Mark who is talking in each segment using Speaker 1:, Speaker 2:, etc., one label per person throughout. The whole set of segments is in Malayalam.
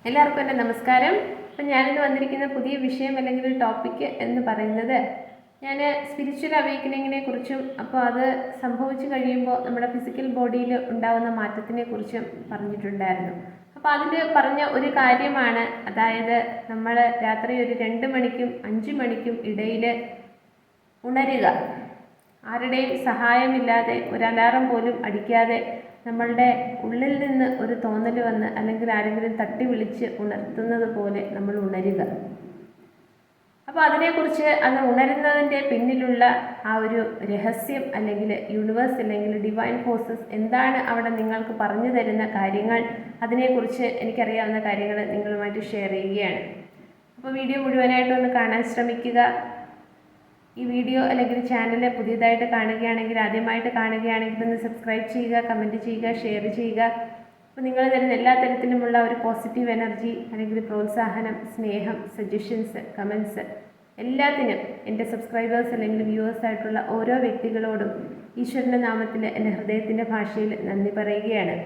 Speaker 1: എല്ലാവർക്കും എൻ്റെ നമസ്കാരം. അപ്പം ഞാനിന്ന് വന്നിരിക്കുന്ന പുതിയ വിഷയം അല്ലെങ്കിൽ ഒരു ടോപ്പിക്ക് എന്ന് പറയുന്നത് ഞാൻ സ്പിരിച്വൽ അവേക്കനിങ്ങിനെ കുറിച്ചും അപ്പോൾ അത് സംഭവിച്ചു കഴിയുമ്പോൾ നമ്മുടെ ഫിസിക്കൽ ബോഡിയിൽ ഉണ്ടാകുന്ന മാറ്റത്തിനെ കുറിച്ചും പറഞ്ഞിട്ടുണ്ടായിരുന്നു. അപ്പോൾ അതിൽ പറഞ്ഞ ഒരു കാര്യമാണ്, അതായത് നമ്മൾ രാത്രി ഒരു 2 മണിക്കും 5 മണിക്കും ഇടയിൽ ഉണരുക. ആരുടെയും സഹായമില്ലാതെ, ഒരു അലാറം പോലും അടിക്കാതെ നമ്മളുടെ ഉള്ളിൽ നിന്ന് ഒരു തോന്നൽ വന്ന് അല്ലെങ്കിൽ ആരെങ്കിലും തട്ടി വിളിച്ച് ഉണർത്തുന്നത് പോലെ നമ്മൾ ഉണരുക. അപ്പോൾ അതിനെക്കുറിച്ച് അത് ഉണരുന്നതിൻ്റെ പിന്നിലുള്ള ആ ഒരു രഹസ്യം അല്ലെങ്കിൽ യൂണിവേഴ്സ് അല്ലെങ്കിൽ ഡിവൈൻ ഫോഴ്സസ് എന്താണ് അവിടെ നിങ്ങൾക്ക് പറഞ്ഞു തരുന്ന കാര്യങ്ങൾ, അതിനെക്കുറിച്ച് എനിക്കറിയാവുന്ന കാര്യങ്ങൾ നിങ്ങളുമായിട്ട് ഷെയർ ചെയ്യുകയാണ്. അപ്പോൾ വീഡിയോ മുഴുവനായിട്ടൊന്ന് കാണാൻ ശ്രമിക്കുക. ഈ വീഡിയോ അല്ലെങ്കിൽ ചാനൽ പുതിയതായിട്ട് കാണുകയാണെങ്കിൽ, ആദ്യമായിട്ട് കാണുകയാണെങ്കിൽ ഒന്ന് സബ്സ്ക്രൈബ് ചെയ്യുക, കമൻറ്റ് ചെയ്യുക, ഷെയർ ചെയ്യുക. അപ്പോൾ നിങ്ങൾ തരുന്ന എല്ലാ തരത്തിലുമുള്ള ഒരു പോസിറ്റീവ് എനർജി അല്ലെങ്കിൽ പ്രോത്സാഹനം, സ്നേഹം, സജഷൻസ്, കമൻസ് എല്ലാത്തിനും എൻ്റെ സബ്സ്ക്രൈബേഴ്സ് അല്ലെങ്കിൽ വ്യൂവേഴ്സ് ആയിട്ടുള്ള ഓരോ വ്യക്തികളോടും ഈശ്വരൻ്റെ നാമത്തിൽ എൻ്റെ ഹൃദയത്തിൻ്റെ ഭാഷയിൽ നന്ദി പറയുകയാണ്.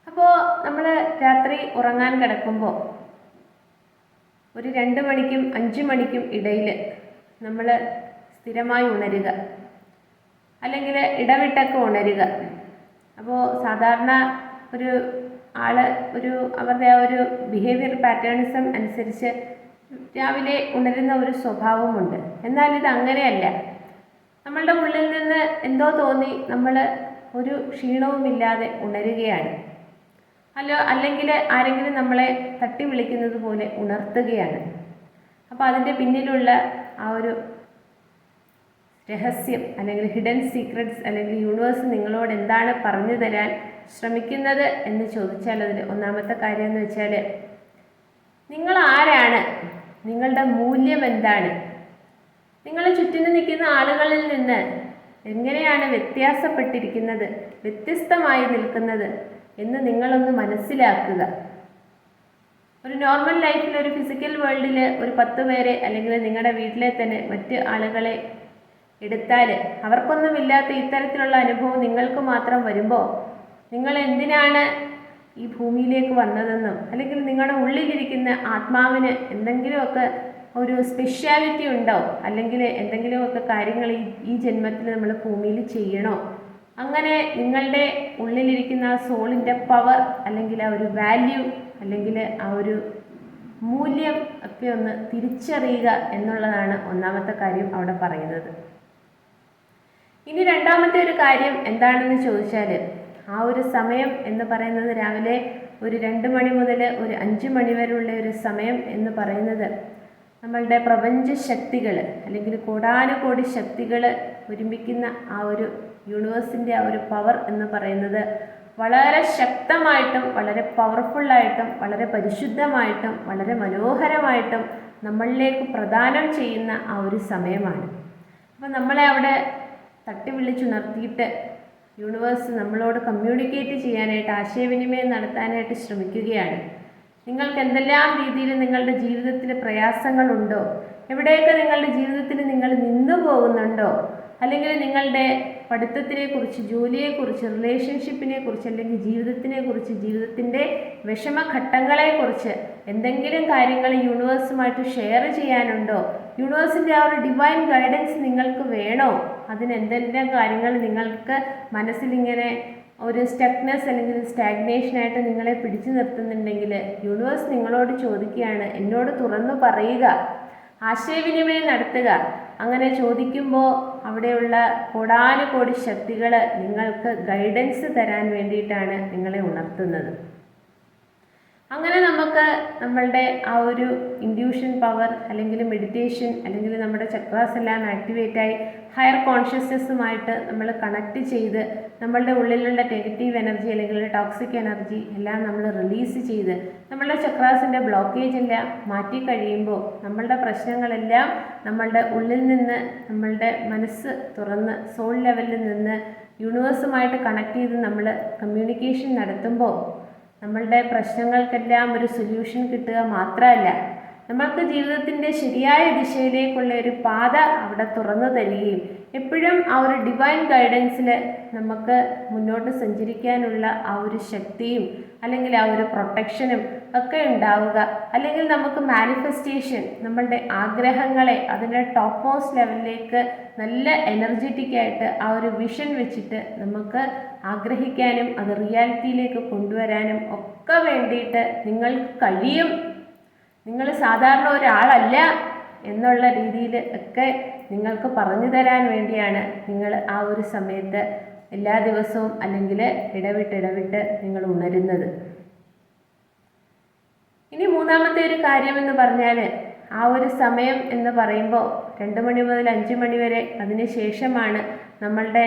Speaker 1: അപ്പോൾ നമ്മൾ രാത്രി ഉറങ്ങാൻ കിടക്കുമ്പോൾ ഒരു 2 മണിക്കും 5 മണിക്കും ഇടയിൽ നമ്മൾ സ്ഥിരമായി ഉണരുക, അല്ലെങ്കിൽ ഇടവിട്ടൊക്കെ ഉണരുക. അപ്പോൾ സാധാരണ ഒരു ആൾ അവരുടെ ആ ഒരു ബിഹേവിയർ പാറ്റേണിസം അനുസരിച്ച് രാവിലെ ഉണരുന്ന ഒരു സ്വഭാവമുണ്ട്. എന്നാൽ ഇത് അങ്ങനെയല്ല. നമ്മളുടെ ഉള്ളിൽ നിന്ന് എന്തോ തോന്നി നമ്മൾ ഒരു ക്ഷീണവുമില്ലാതെ ഉണരുകയാണ്, അല്ലെങ്കിൽ ആരെങ്കിലും നമ്മളെ തട്ടി വിളിക്കുന്നത് പോലെ ഉണർത്തുകയാണ്. അപ്പോൾ അതിൻ്റെ പിന്നിലുള്ള ആ ഒരു രഹസ്യം അല്ലെങ്കിൽ ഹിഡൻ സീക്രട്സ് അല്ലെങ്കിൽ യൂണിവേഴ്സ് നിങ്ങളോട് എന്താണ് പറഞ്ഞു തരാൻ ശ്രമിക്കുന്നത് എന്ന് ചോദിച്ചാൽ, അതിൽ ഒന്നാമത്തെ കാര്യം എന്ന് വെച്ചാൽ, നിങ്ങൾ ആരാണ്, നിങ്ങളുടെ മൂല്യം എന്താണ്, നിങ്ങളെ ചുറ്റിനും നിൽക്കുന്ന ആളുകളിൽ നിന്ന് എങ്ങനെയാണ് വ്യത്യാസപ്പെട്ടിരിക്കുന്നത്, വ്യത്യസ്തമായി നിൽക്കുന്നത് എന്ന് നിങ്ങളൊന്ന് മനസ്സിലാക്കുക. ഒരു നോർമൽ ലൈഫിൽ, ഒരു ഫിസിക്കൽ വേൾഡിൽ ഒരു 10 പേരെ അല്ലെങ്കിൽ നിങ്ങളുടെ വീട്ടിലെ തന്നെ മറ്റ് ആളുകളെ എടുത്താൽ അവർക്കൊന്നുമില്ലാത്ത ഇത്തരത്തിലുള്ള അനുഭവം നിങ്ങൾക്ക് മാത്രം വരുമ്പോൾ നിങ്ങൾ എന്തിനാണ് ഈ ഭൂമിയിലേക്ക് വന്നതെന്നും, അല്ലെങ്കിൽ നിങ്ങളുടെ ഉള്ളിലിരിക്കുന്ന ആത്മാവിന് എന്തെങ്കിലുമൊക്കെ ഒരു സ്പെഷ്യാലിറ്റി ഉണ്ടോ, അല്ലെങ്കിൽ എന്തെങ്കിലുമൊക്കെ കാര്യങ്ങൾ ഈ ജന്മത്തിൽ നമ്മൾ ഭൂമിയിൽ ചെയ്യണോ, അങ്ങനെ നിങ്ങളുടെ ഉള്ളിലിരിക്കുന്ന ആ സോളിൻ്റെ പവർ അല്ലെങ്കിൽ ആ ഒരു വാല്യൂ അല്ലെങ്കിൽ ആ ഒരു മൂല്യം ഒക്കെ ഒന്ന് തിരിച്ചറിയുക എന്നുള്ളതാണ് ഒന്നാമത്തെ കാര്യം അവിടെ പറയുന്നത്. ഇനി രണ്ടാമത്തെ ഒരു കാര്യം എന്താണെന്ന് ചോദിച്ചാൽ, ആ ഒരു സമയം എന്ന് പറയുന്നത് രാവിലെ ഒരു 2 മണി മുതൽ ഒരു 5 മണി വരെയുള്ള ഒരു സമയം എന്ന് പറയുന്നത് നമ്മളുടെ പ്രപഞ്ച ശക്തികൾ അല്ലെങ്കിൽ കോടാനുകോടി ശക്തികൾ ഒരുമിക്കുന്ന ആ ഒരു യൂണിവേഴ്സിൻ്റെ ആ ഒരു പവർ എന്ന് പറയുന്നത് വളരെ ശക്തമായിട്ടും വളരെ പവർഫുള്ളായിട്ടും വളരെ പരിശുദ്ധമായിട്ടും വളരെ മനോഹരമായിട്ടും നമ്മളിലേക്ക് പ്രദാനം ചെയ്യുന്ന ആ ഒരു സമയമാണ്. അപ്പോൾ നമ്മളെ അവിടെ തട്ടി വിളിച്ചുണർത്തിയിട്ട് യൂണിവേഴ്സ് നമ്മളോട് കമ്മ്യൂണിക്കേറ്റ് ചെയ്യാനായിട്ട്, ആശയവിനിമയം നടത്താനായിട്ട് ശ്രമിക്കുകയാണ്. നിങ്ങൾക്ക് എന്തെല്ലാം രീതിയിൽ നിങ്ങളുടെ ജീവിതത്തിൽ പ്രയാസങ്ങളുണ്ടോ, എവിടെയൊക്കെ നിങ്ങളുടെ ജീവിതത്തിൽ നിങ്ങൾ നിന്നു പോകുന്നുണ്ടോ, അല്ലെങ്കിൽ നിങ്ങളുടെ പഠിത്തത്തിനെക്കുറിച്ച്, ജോലിയെക്കുറിച്ച്, റിലേഷൻഷിപ്പിനെക്കുറിച്ച്, അല്ലെങ്കിൽ ജീവിതത്തിനെക്കുറിച്ച്, ജീവിതത്തിൻ്റെ വിഷമഘട്ടങ്ങളെക്കുറിച്ച് എന്തെങ്കിലും കാര്യങ്ങൾ യൂണിവേഴ്സുമായിട്ട് ഷെയർ ചെയ്യാനുണ്ടോ, യൂണിവേഴ്സിൻ്റെ ആ ഒരു ഡിവൈൻ ഗൈഡൻസ് നിങ്ങൾക്ക് വേണോ, അതിനെന്തെല്ലാം കാര്യങ്ങൾ നിങ്ങൾക്ക് മനസ്സിലിങ്ങനെ ഒരു സ്റ്റക്നെസ് അല്ലെങ്കിൽ സ്റ്റാഗ്നേഷനായിട്ട് നിങ്ങളെ പിടിച്ചു നിർത്തുന്നുണ്ടെങ്കിൽ യൂണിവേഴ്സ് നിങ്ങളോട് ചോദിക്കുകയാണ്, എന്നോട് തുറന്നു പറയുക, ആശയവിനിമയം നടത്തുക. അങ്ങനെ ചോദിക്കുമ്പോൾ അവിടെയുള്ള കോടാനുകോടി ശക്തികൾ നിങ്ങൾക്ക് ഗൈഡൻസ് തരാൻ വേണ്ടിയിട്ടാണ് നിങ്ങളെ ഉണർത്തുന്നത്. അങ്ങനെ നമുക്ക് നമ്മളുടെ ആ ഒരു ഇൻഡ്യൂഷൻ പവർ അല്ലെങ്കിൽ മെഡിറ്റേഷൻ അല്ലെങ്കിൽ നമ്മുടെ ചക്രാസ് എല്ലാം ആക്ടിവേറ്റായി ഹയർ കോൺഷ്യസ്നെസ്സുമായിട്ട് നമ്മൾ കണക്ട് ചെയ്ത് നമ്മളുടെ ഉള്ളിലുള്ള നെഗറ്റീവ് എനർജി അല്ലെങ്കിൽ ടോക്സിക് എനർജി എല്ലാം നമ്മൾ റിലീസ് ചെയ്ത് നമ്മളുടെ ചക്രാസിൻ്റെ ബ്ലോക്കേജ് എല്ലാം മാറ്റി കഴിയുമ്പോൾ നമ്മളുടെ പ്രശ്നങ്ങളെല്ലാം നമ്മളുടെ ഉള്ളിൽ നിന്ന്, നമ്മളുടെ മനസ്സ് തുറന്ന് സോൾ ലെവലിൽ നിന്ന് യൂണിവേഴ്സുമായിട്ട് കണക്ട് ചെയ്ത് നമ്മൾ കമ്മ്യൂണിക്കേഷൻ നടത്തുമ്പോൾ നമ്മളുടെ പ്രശ്നങ്ങൾക്കെല്ലാം ഒരു സൊല്യൂഷൻ കിട്ടുക മാത്രമല്ല, നമ്മൾക്ക് ജീവിതത്തിൻ്റെ ശരിയായ ദിശയിലേക്കുള്ള ഒരു പാത അവിടെ തുറന്നു തരികയും എപ്പോഴും ആ ഒരു ഡിവൈൻ ഗൈഡൻസിൽ നമുക്ക് മുന്നോട്ട് സഞ്ചരിക്കാനുള്ള ആ ഒരു ശക്തിയും അല്ലെങ്കിൽ ആ ഒരു പ്രൊട്ടക്ഷനും ഒക്കെ ഉണ്ടാവുക. അല്ലെങ്കിൽ നമുക്ക് മാനിഫെസ്റ്റേഷൻ, നമ്മളുടെ ആഗ്രഹങ്ങളെ അതിൻ്റെ ടോപ്പ് മോസ്റ്റ് ലെവലിലേക്ക് നല്ല എനർജറ്റിക് ആയിട്ട് ആ ഒരു വിഷൻ വെച്ചിട്ട് നമുക്ക് ആഗ്രഹിക്കാനും അത് റിയാലിറ്റിയിലേക്ക് കൊണ്ടുവരാനും ഒക്കെ വേണ്ടിയിട്ട് നിങ്ങൾക്ക് കഴിയും. നിങ്ങൾ സാധാരണ ഒരാളല്ല എന്നുള്ള രീതിയിൽ ഒക്കെ നിങ്ങൾക്ക് പറഞ്ഞു തരാൻ വേണ്ടിയാണ് നിങ്ങൾ ആ ഒരു സമയത്ത് എല്ലാ ദിവസവും അല്ലെങ്കിൽ ഇടവിട്ട് നിങ്ങൾ ഉണരുന്നത്. ഇനി മൂന്നാമത്തെ ഒരു കാര്യമെന്ന് പറഞ്ഞാൽ, ആ ഒരു സമയം എന്ന് പറയുമ്പോൾ 2 മണി മുതൽ 5 മണി വരെ, അതിന് ശേഷമാണ് നമ്മളുടെ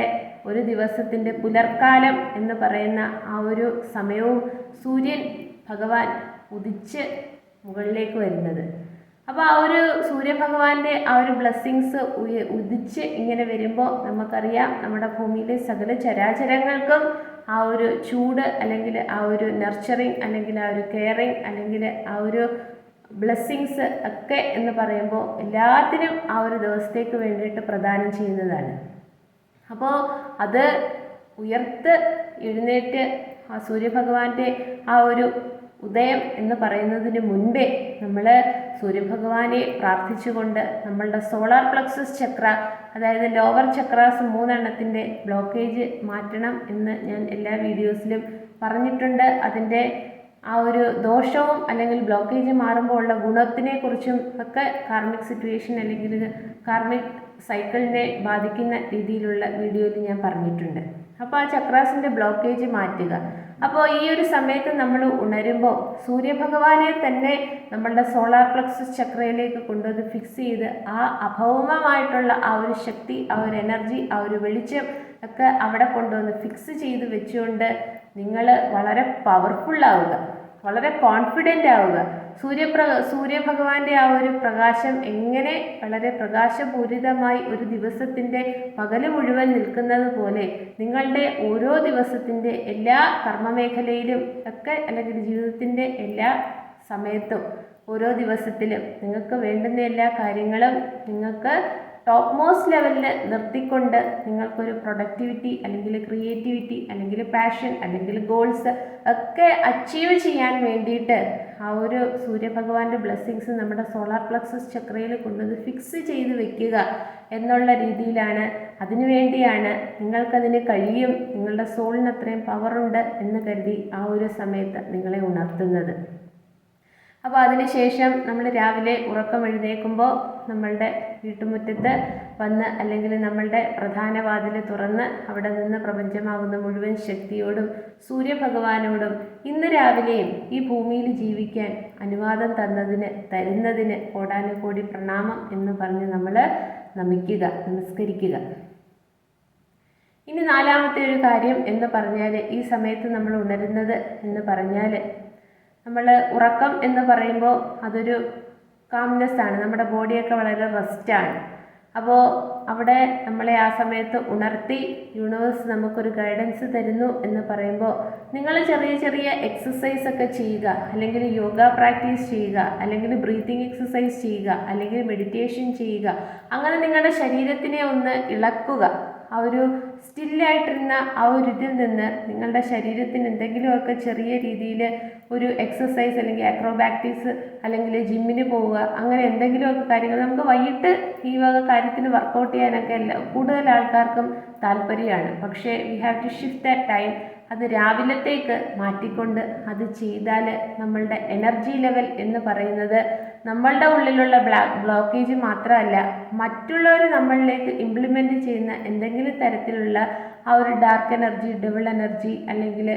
Speaker 1: ഒരു ദിവസത്തിൻ്റെ പുലർക്കാലം എന്ന് പറയുന്ന ആ ഒരു സമയവും സൂര്യൻ ഭഗവാൻ ഉദിച്ച് മുകളിലേക്ക് വരുന്നത്. അപ്പോൾ ആ ഒരു സൂര്യഭഗവാന്റെ ആ ഒരു ബ്ലെസ്സിങ്സ് ഉദിച്ച് ഇങ്ങനെ വരുമ്പോൾ നമുക്കറിയാം നമ്മുടെ ഭൂമിയിലെ സകല ചരാചരങ്ങൾക്കും ആ ഒരു ചൂട് അല്ലെങ്കിൽ ആ ഒരു നർച്ചറിങ് അല്ലെങ്കിൽ ആ ഒരു കെയറിങ് അല്ലെങ്കിൽ ആ ഒരു ബ്ലെസ്സിങ്സ് ഒക്കെ എന്ന് പറയുമ്പോൾ എല്ലാത്തിനും ആ ഒരു ദിവസത്തേക്ക് വേണ്ടിയിട്ട് പ്രദാനം ചെയ്യുന്നതാണ്. അപ്പോൾ അത് എഴുന്നേറ്റ് ആ സൂര്യഭഗവാന്റെ ആ ഒരു ഉദയം എന്ന് പറയുന്നതിന് മുൻപേ നമ്മൾ സൂര്യഭഗവാനെ പ്രാർത്ഥിച്ചുകൊണ്ട് നമ്മളുടെ സോളാർ പ്ലക്സസ് ചക്ര, അതായത് ലോവർ ചക്രാസ് 3 ബ്ലോക്കേജ് മാറ്റണം എന്ന് ഞാൻ എല്ലാ വീഡിയോസിലും പറഞ്ഞിട്ടുണ്ട്. അതിൻ്റെ ആ ഒരു ദോഷവും അല്ലെങ്കിൽ ബ്ലോക്കേജ് മാറുമ്പോൾ ഉള്ള ഗുണത്തിനെക്കുറിച്ചും ഒക്കെ കാർമിക് സിറ്റുവേഷൻ അല്ലെങ്കിൽ കാർമിക് സൈക്കിളിനെ ബാധിക്കുന്ന രീതിയിലുള്ള വീഡിയോയിൽ ഞാൻ പറഞ്ഞിട്ടുണ്ട്. അപ്പോൾ ആ ചക്രാസിൻ്റെ ബ്ലോക്കേജ് മാറ്റുക. അപ്പോൾ ഈ ഒരു സമയത്ത് നമ്മൾ ഉണരുമ്പോൾ സൂര്യഭഗവാനെ തന്നെ നമ്മളുടെ സോളാർ പ്ലക്സസ് ചക്രയിലേക്ക് കൊണ്ടുവന്ന് ഫിക്സ് ചെയ്ത് ആ അഭൗമമായിട്ടുള്ള ആ ഒരു ശക്തി, ആ ഒരു എനർജി, ആ ഒരു വെളിച്ചം ഒക്കെ അവിടെ കൊണ്ടുവന്ന് ഫിക്സ് ചെയ്ത് വെച്ചുകൊണ്ട് നിങ്ങൾ വളരെ പവർഫുള്ളാവുക, വളരെ കോൺഫിഡൻ്റ് ആവുക. സൂര്യഭഗവാന്റെ ആ ഒരു പ്രകാശം എങ്ങനെ വളരെ പ്രകാശപൂരിതമായി ഒരു ദിവസത്തിൻ്റെ പകല് മുഴുവൻ നിൽക്കുന്നത് പോലെ നിങ്ങളുടെ ഓരോ ദിവസത്തിൻ്റെ എല്ലാ കർമ്മമേഖലയിലും ഒക്കെ അല്ലെങ്കിൽ ജീവിതത്തിൻ്റെ എല്ലാ സമയത്തും ഓരോ ദിവസത്തിലും നിങ്ങൾക്ക് വേണ്ടുന്ന എല്ലാ കാര്യങ്ങളും നിങ്ങൾക്ക് ടോപ്പ് മോസ്റ്റ് ലെവലിൽ നിർത്തിക്കൊണ്ട് നിങ്ങൾക്കൊരു പ്രൊഡക്ടിവിറ്റി അല്ലെങ്കിൽ ക്രിയേറ്റിവിറ്റി അല്ലെങ്കിൽ പാഷൻ അല്ലെങ്കിൽ ഗോൾസ് ഒക്കെ അച്ചീവ് ചെയ്യാൻ വേണ്ടിയിട്ട് ആ ഒരു സൂര്യഭഗവാന്റെ ബ്ലെസ്സിങ്സ് നമ്മുടെ സോളാർ പ്ലക്സസ് ചക്രയിൽ കൊണ്ടുവന്ന് ഫിക്സ് ചെയ്ത് വെക്കുക എന്നുള്ള രീതിയിലാണ്. അതിനുവേണ്ടിയാണ് നിങ്ങൾക്കതിന് കഴിയും, നിങ്ങളുടെ സോളിന് അത്രയും പവറുണ്ട് എന്ന് കരുതി ആ ഒരു സമയത്ത് നിങ്ങളെ ഉണർത്തുന്നത്. അപ്പോൾ അതിനുശേഷം നമ്മൾ രാവിലെ ഉറക്കം എഴുന്നേൽക്കുമ്പോൾ നമ്മളുടെ വീട്ടുമുറ്റത്ത് വന്ന് അല്ലെങ്കിൽ നമ്മളുടെ പ്രധാന വാതിൽ തുറന്ന് അവിടെ നിന്ന് പ്രപഞ്ചമാകുന്ന മുഴുവൻ ശക്തിയോടും സൂര്യഭഗവാനോടും ഇന്ന് രാവിലെയും ഈ ഭൂമിയിൽ ജീവിക്കാൻ അനുവാദം തരുന്നതിന് കോടാനുകോടി പ്രണാമം എന്ന് പറഞ്ഞ് നമ്മൾ നമസ്കരിക്കുക. ഇനി നാലാമത്തെ ഒരു കാര്യം എന്ന് പറഞ്ഞാൽ, ഈ സമയത്ത് നമ്മൾ ഉണരുന്നത് എന്ന് പറഞ്ഞാൽ, നമ്മൾ ഉറക്കം എന്ന് പറയുമ്പോൾ അതൊരു കാംനെസ്സാണ്, നമ്മുടെ ബോഡിയൊക്കെ വളരെ റെസ്റ്റാണ്. അപ്പോൾ അവിടെ നമ്മളെ ആ സമയത്ത് ഉണർത്തി യൂണിവേഴ്സ് നമുക്കൊരു ഗൈഡൻസ് തരുന്നു എന്ന് പറയുമ്പോൾ നിങ്ങൾ ചെറിയ ചെറിയ എക്സസൈസ് ഒക്കെ ചെയ്യുക, അല്ലെങ്കിൽ യോഗ പ്രാക്ടീസ് ചെയ്യുക, അല്ലെങ്കിൽ ബ്രീത്തിങ് എക്സസൈസ് ചെയ്യുക, അല്ലെങ്കിൽ മെഡിറ്റേഷൻ ചെയ്യുക. അങ്ങനെ നിങ്ങളുടെ ശരീരത്തിനെ ഒന്ന് ഇളക്കുക. ആ ഒരു സ്റ്റില്ലായിട്ടിരുന്ന ആ ഒരു ഇതിൽ നിന്ന് നിങ്ങളുടെ ശരീരത്തിന് എന്തെങ്കിലുമൊക്കെ ചെറിയ രീതിയിൽ ഒരു എക്സസൈസ് അല്ലെങ്കിൽ അക്രോബാറ്റിക്സ് അല്ലെങ്കിൽ ജിമ്മിന് പോവുക, അങ്ങനെ എന്തെങ്കിലുമൊക്കെ കാര്യങ്ങൾ. നമുക്ക് വൈകിട്ട് ഈ വക കാര്യത്തിന് വർക്കൗട്ട് ചെയ്യാനൊക്കെ കൂടുതൽ ആൾക്കാർക്കും താല്പര്യമാണ്. പക്ഷേ we have to shift that time. അത് രാവിലത്തേക്ക് മാറ്റിക്കൊണ്ട് അത് ചെയ്താൽ നമ്മളുടെ എനർജി ലെവൽ എന്ന് പറയുന്നത് നമ്മളുടെ ഉള്ളിലുള്ള ബ്ലോക്കേജ് മാത്രമല്ല, മറ്റുള്ളവർ നമ്മളിലേക്ക് ഇംപ്ലിമെൻറ്റ് ചെയ്യുന്ന എന്തെങ്കിലും തരത്തിലുള്ള ആ ഒരു ഡാർക്ക് എനർജി, ഡബിൾ എനർജി അല്ലെങ്കിൽ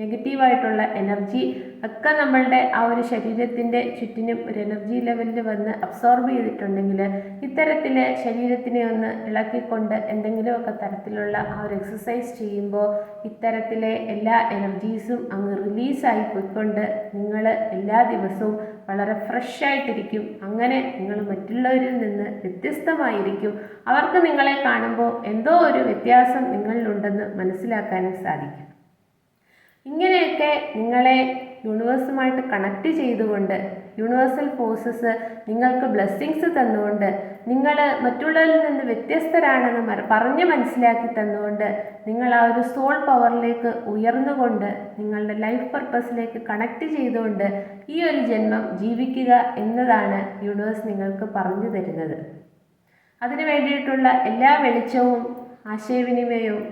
Speaker 1: നെഗറ്റീവായിട്ടുള്ള എനർജി ഒക്കെ നമ്മളുടെ ആ ഒരു ശരീരത്തിൻ്റെ ചുറ്റിനും ഒരു എനർജി ലെവലിൽ വന്ന് അബ്സോർബ് ചെയ്തിട്ടുണ്ടെങ്കിൽ ഇത്തരത്തിൽ ശരീരത്തിനെ ഒന്ന് ഇളക്കിക്കൊണ്ട് എന്തെങ്കിലുമൊക്കെ തരത്തിലുള്ള ആ ഒരു എക്സസൈസ് ചെയ്യുമ്പോൾ ഇത്തരത്തിലെ എല്ലാ എനർജീസും അങ്ങ് റിലീസായി പോയിക്കൊണ്ട് നിങ്ങൾ എല്ലാ ദിവസവും വളരെ ഫ്രഷായിട്ടിരിക്കും. അങ്ങനെ നിങ്ങൾ മറ്റുള്ളവരിൽ നിന്ന് വ്യത്യസ്തമായിരിക്കും. അവർക്ക് നിങ്ങളെ കാണുമ്പോൾ എന്തോ ഒരു വ്യത്യാസം നിങ്ങളിലുണ്ടെന്ന് മനസ്സിലാക്കാനും സാധിക്കും. ഇങ്ങനെയൊക്കെ നിങ്ങളെ യൂണിവേഴ്സുമായിട്ട് കണക്ട് ചെയ്തുകൊണ്ട്, യൂണിവേഴ്സൽ ഫോഴ്സസ് നിങ്ങൾക്ക് ബ്ലെസ്സിങ്സ് തന്നുകൊണ്ട്, നിങ്ങൾ മറ്റുള്ളവരിൽ നിന്ന് വ്യത്യസ്തരാണെന്ന് പറഞ്ഞ് മനസ്സിലാക്കി തന്നുകൊണ്ട്, നിങ്ങൾ ആ ഒരു സോൾ പവറിലേക്ക് ഉയർന്നുകൊണ്ട്, നിങ്ങളുടെ ലൈഫ് പർപ്പസിലേക്ക് കണക്ട് ചെയ്തുകൊണ്ട് ഈ ഒരു ജന്മം ജീവിക്കുക എന്നതാണ് യൂണിവേഴ്സ് നിങ്ങൾക്ക് പറഞ്ഞു തരുന്നത്. അതിനു വേണ്ടിയിട്ടുള്ള എല്ലാ വെളിച്ചവും ആശയവിനിമയവും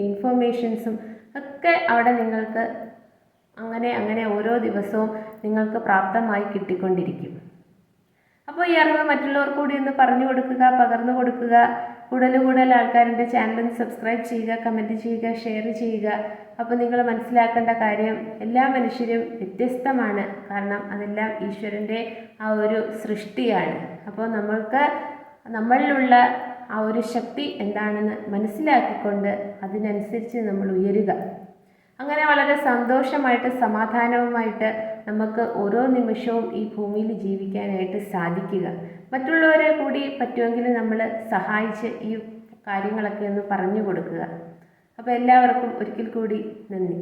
Speaker 1: ഇൻഫോർമേഷൻസും ഒക്കെ അവിടെ നിങ്ങൾക്ക് അങ്ങനെ ഓരോ ദിവസവും നിങ്ങൾക്ക് പ്രാപ്തമായി കിട്ടിക്കൊണ്ടിരിക്കും. അപ്പോൾ ഈ അറിവ് മറ്റുള്ളവർക്ക് കൂടി ഒന്ന് പറഞ്ഞു കൊടുക്കുക, പകർന്നു കൊടുക്കുക. കൂടുതൽ ആൾക്കാരുടെ ചാനലൊന്ന് സബ്സ്ക്രൈബ് ചെയ്യുക, കമൻറ്റ് ചെയ്യുക, ഷെയർ ചെയ്യുക. അപ്പോൾ നിങ്ങൾ മനസ്സിലാക്കേണ്ട കാര്യം, എല്ലാ മനുഷ്യരും വ്യത്യസ്തമാണ്. കാരണം അതെല്ലാം ഈശ്വരൻ്റെ ആ ഒരു സൃഷ്ടിയാണ്. അപ്പോൾ നമ്മളിലുള്ള ആ ഒരു ശക്തി എന്താണെന്ന് മനസ്സിലാക്കിക്കൊണ്ട് അതിനനുസരിച്ച് നമ്മൾ ഉയരുക. അങ്ങനെ വളരെ സന്തോഷമായിട്ട് സമാധാനവുമായിട്ട് നമുക്ക് ഓരോ നിമിഷവും ഈ ഭൂമിയിൽ ജീവിക്കാനായിട്ട് സാധിക്കുക. മറ്റുള്ളവരെ കൂടി പറ്റുമെങ്കിൽ നമ്മൾ സഹായിച്ച് ഈ കാര്യങ്ങളൊക്കെ ഒന്ന് പറഞ്ഞു കൊടുക്കുക. അപ്പോൾ എല്ലാവർക്കും ഒരിക്കൽ കൂടി നന്ദി.